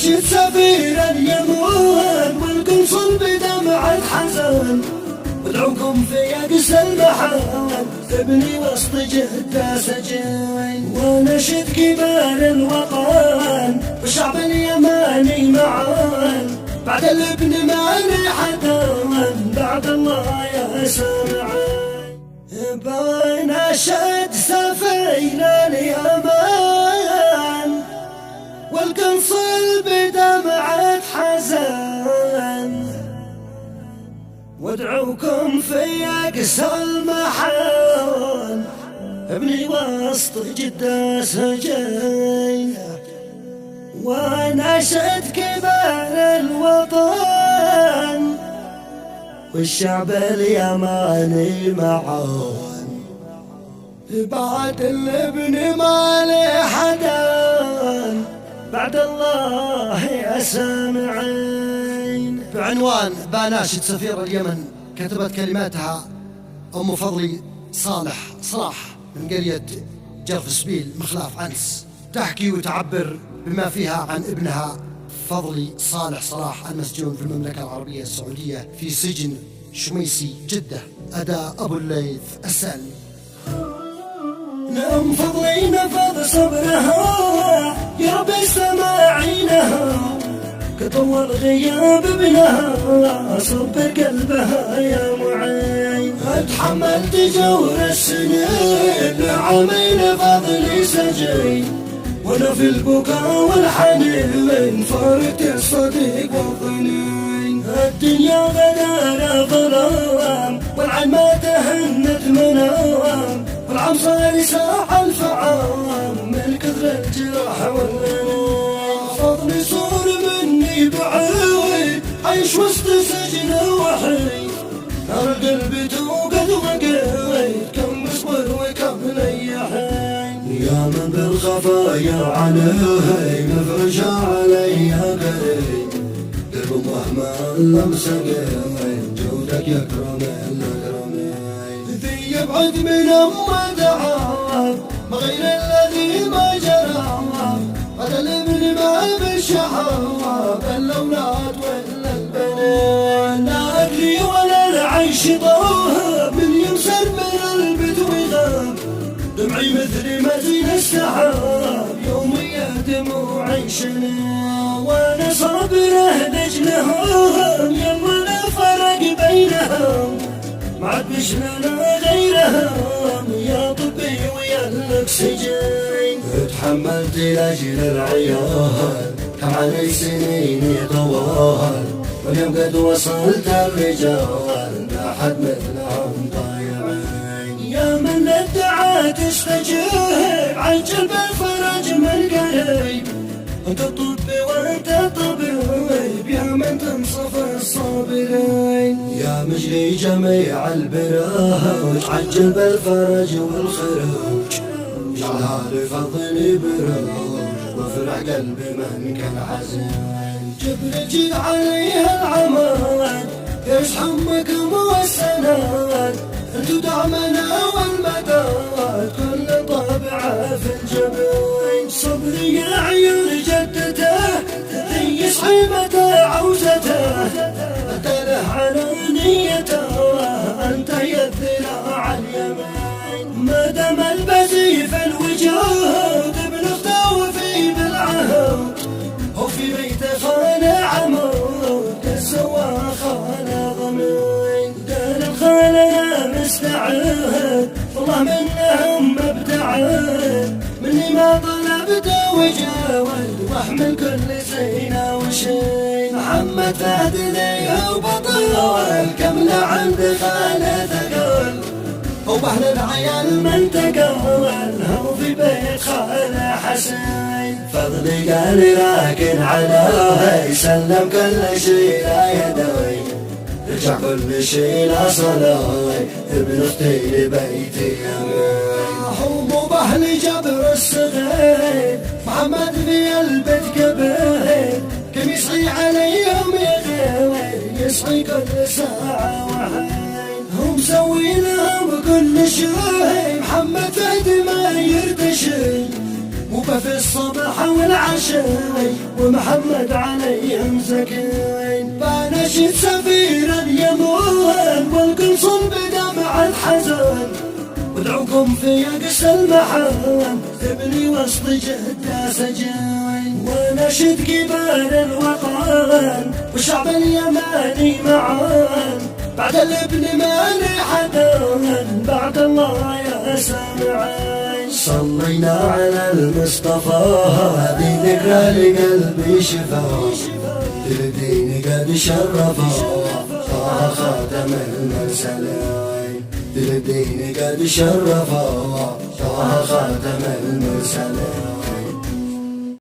ناشد سفير اليمن والقنصل بدمعة حزن، ودعوكم في يأس المحن ابني وسط جدة سجين، ونشد كبار الوطن والشعب اليماني معا، بعد الابن ما لي حدا بعد الله يا سامعين. بنشد سفير اليمن والقنصل بدمعة حزن، وادعوكم في يأس المحن ابني وسط جدة سجين، ونشد كبار الوطن والشعب اليماني معاً، بعد الابن ما لي حدا بعد الله يا سامعين. بعنوان بناشد سفير اليمن كتبت كلماتها أم فضلي صلاح من قرية جرف سبيل مخلاف عنس، تحكي وتعبر بما فيها عن ابنها فضلي صلاح المسجون في المملكة العربية السعودية في سجن شميسي جدة. أداء أبو الليث السالمي. نعم فضلي نفض صبرها يا رب سماعينها، كطول غياب ابنها صب قلبها يا معين، اتحملت جور السنين عامين فضلي سجين، وانا في البكاء والحنين فارت الصديق والظنين، الدنيا غدار ظلام والعين ما تهنت منام، والعم صار ساعة الفعام من كثر الجراح والألام، فضلي صار مني بعيد عيش وسط سجن وحيد، نار القلب توقد وقيد كم مصبر وكم نيحين، يا من بالخفايا عليه مفرشة علي قريب، قلب مهما لمسه قريب جودك يكرم الأكرمين، ذي يبعد من دعاه ما غير الذي ما جرى، هذا الابن ما بالشحاب الأولاد ولا البنين، لا أدري ولا العيش ضاب من يمسر من البدو غاب، دمعي مثل متين السحاب يوميا دموعي شنين، وانا صابره لجلهم يلا لا فرق بينهم، ما عاد بشلنا غيرهم يا طبي ويا الاكسجين، اتحملت لاجل العيال كم علي سنين طوال، واليوم قد وصلت الرجال ما حد مثلهم ضايعين، يا من ادعى تستجيب عجل بالفرج من قريب، انت الطب وانت الطبيب يا من تنصف الصابرين، يا مجري جميع البراج عجل بالفرج والخروج، جعلها لفضل بروج وفرح قلبي من كان حزين، جبر جيل عليها العماد يشحمكم والسناد، انتو دعمنا والمداد كل طابعه في الجبين، صبري يا عيون جدته يصحي متى عوزته، له على نيته انت يا الذراع اليمين، ما دام البزي في الوجود بنخته وفي بالعهد، وفي بيته خانه عمود كالسوا خانه ضمين، قال الخانه يا مستعد والله منهم مبتعد، مني ما طلبت وجاود واحمل كل زينه وشين، محمد فهد ذي وبطل كمله عند خاله ثقل، وبهل العيال من تقول هو في بيت خاله حسين، فضلي قال راكن عليه يسلم كل شي لا يدوي، رجع كل شي لا صلاي ابن اختي لبيتي يمين، حب بهلي جبر الصغير محمد في البيت كبير، كم يصحي عليهم يغير يصحي كل ساعة وحين، هم مسوي لهم كل شي محمد فهد ما يرتشي، مو في الصباح والعشاء ومحمد عليهم زكين. بنشد سفير اليمن والقنصل بدمع الحزن ودعوكم في يقس المحن ابني وسط جدة سجين. ونشد كبار الوطن والشعب اليماني معا بعد الابن ما لي حدان بعد الله يا سامعين. صلينا على المصطفى هذه ذكرى لقلبي شفا للدين قد شرفا طه خاتم المرسلين. للدين قد شرفا طه خاتم المرسلين.